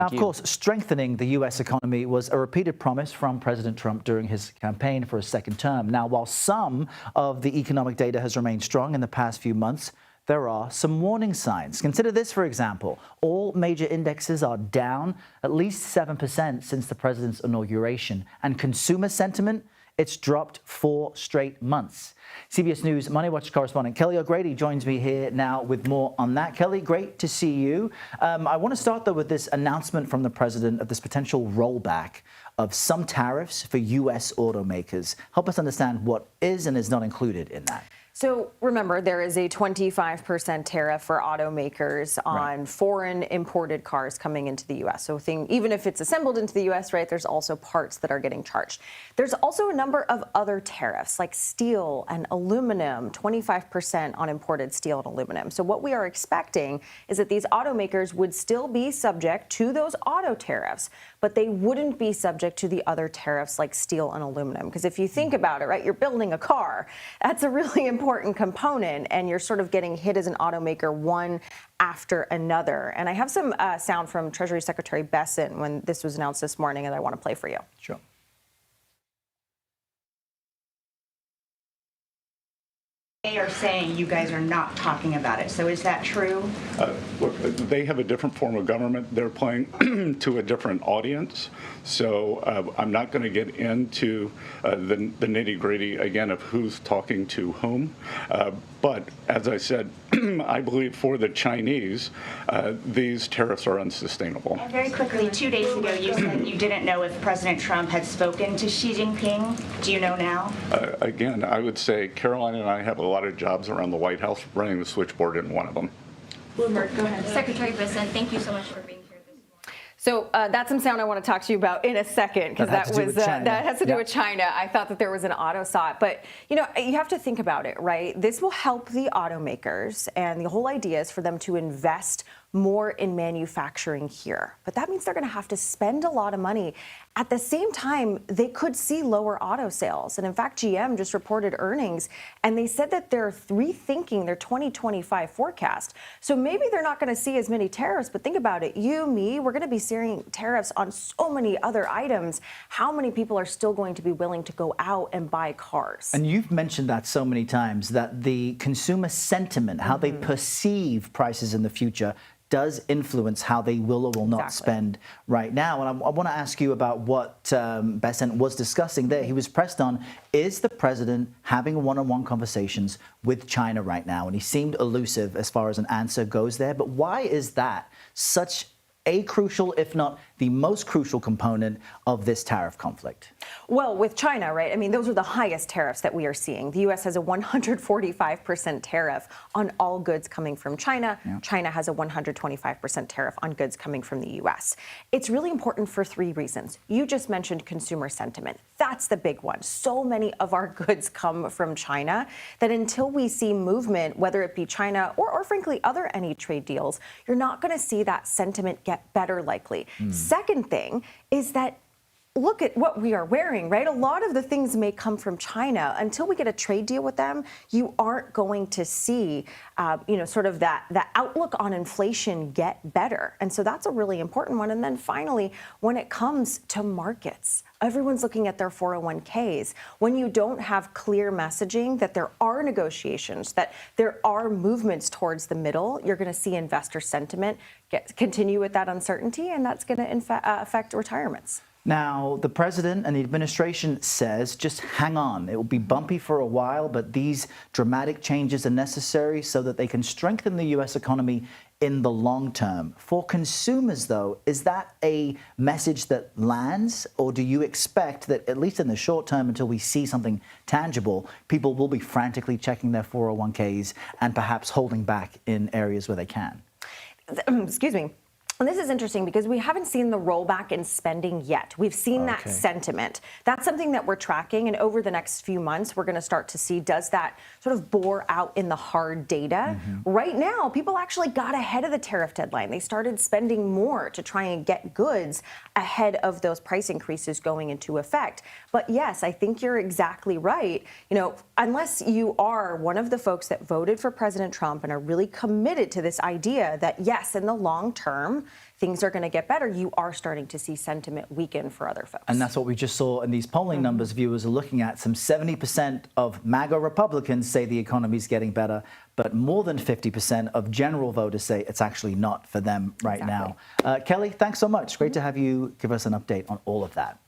Now, of course, strengthening the U.S. economy was a repeated promise from President Trump during his campaign for a second term. Now, while some of the economic data has remained strong in the past few months, there are some warning signs. Consider this, for example. All major indexes are down at least 7% since the president's inauguration. And consumer sentiment, it's dropped 4 straight months. CBS News MoneyWatch correspondent Kelly O'Grady joins me here now with more on that. Kelly, great to see you. I want to start, though, with this announcement from the president of this potential rollback of some tariffs for U.S. automakers. Help us understand what is and is not included in that. So remember, there is a 25% tariff for automakers on foreign imported cars coming into the U.S. So even if it's assembled into the U.S., right, there's also parts that are getting charged. There's also a number of other tariffs like steel and aluminum, 25% on imported steel and aluminum. So what we are expecting is that these automakers would still be subject to those auto tariffs, but they wouldn't be subject to the other tariffs like steel and aluminum. Because if you think about it, right, you're building a car. That's a really important component, and you're sort of getting hit as an automaker one after another. And I have some sound from Treasury Secretary Besant when this was announced this morning, and I want to play for you. Sure. They are saying you guys are not talking about it. So is that true? Look, they have a different form of government. They're playing to a different audience. So I'm not going to get into the nitty-gritty, again, of who's talking to whom. But as I said, I believe for the Chinese, these tariffs are unsustainable. And very quickly, 2 days ago, you said you didn't know if President Trump had spoken to Xi Jinping. Do you know now? Again, I would say Caroline and I have a lot of jobs around the White House. Running the switchboard in one of them. Bloomberg, go ahead. Secretary Besant, thank you so much for being here this morning. So that's some sound I want to talk to you about in a second, because that has to do with China. I thought that there was an auto SOT, but you know, you have to think about it, right? This will help the automakers, and the whole idea is for them to invest more in manufacturing here. But that means they're going to have to spend a lot of money. At the same time, they could see lower auto sales. And in fact, GM just reported earnings, and they said that they're rethinking their 2025 forecast. So maybe they're not going to see as many tariffs, but think about it. You, me, we're going to be seeing tariffs on so many other items. How many people are still going to be willing to go out and buy cars? And you've mentioned that so many times, that the consumer sentiment, how they perceive prices in the future, does influence how they will or will not spend right now. And I want to ask you about what Besant was discussing there. He was pressed on, is the president having one-on-one conversations with China right now? And he seemed elusive as far as an answer goes there. But why is that such a crucial, if not the most crucial component of this tariff conflict? Well, with China, right? I mean, those are the highest tariffs that we are seeing. The U.S. has a 145% tariff on all goods coming from China. China has a 125% tariff on goods coming from the U.S. It's really important for 3 reasons. You just mentioned consumer sentiment. That's the big one. So many of our goods come from China that until we see movement, whether it be China or frankly, any trade deals, you're not going to see that sentiment get better likely. Second thing is that look at what we are wearing, right? A lot of the things may come from China. Until we get a trade deal with them, you aren't going to see, sort of that outlook on inflation get better. And so that's a really important one. And then finally, when it comes to markets, everyone's looking at their 401ks. When you don't have clear messaging that there are negotiations, that there are movements towards the middle, you're going to see investor sentiment continue with that uncertainty, and that's going to affect retirements. Now, the president and the administration says, just hang on. It will be bumpy for a while, but these dramatic changes are necessary so that they can strengthen the U.S. economy in the long term. For consumers, though, is that a message that lands, or do you expect that, at least in the short term, until we see something tangible, people will be frantically checking their 401ks and perhaps holding back in areas where they can? Excuse me. And this is interesting because we haven't seen the rollback in spending yet. We've seen that sentiment. That's something that we're tracking. And over the next few months, we're going to start to see, does that sort of bore out in the hard data? Right now, people actually got ahead of the tariff deadline. They started spending more to try and get goods ahead of those price increases going into effect. But yes, I think you're exactly right. You know, unless you are one of the folks that voted for President Trump and are really committed to this idea that, yes, in the long term, things are going to get better, you are starting to see sentiment weaken for other folks. And that's what we just saw in these polling numbers viewers are looking at. Some 70% of MAGA Republicans say the economy's getting better, but more than 50% of general voters say it's actually not for them right now. Kelly, thanks so much. Great to have you give us an update on all of that.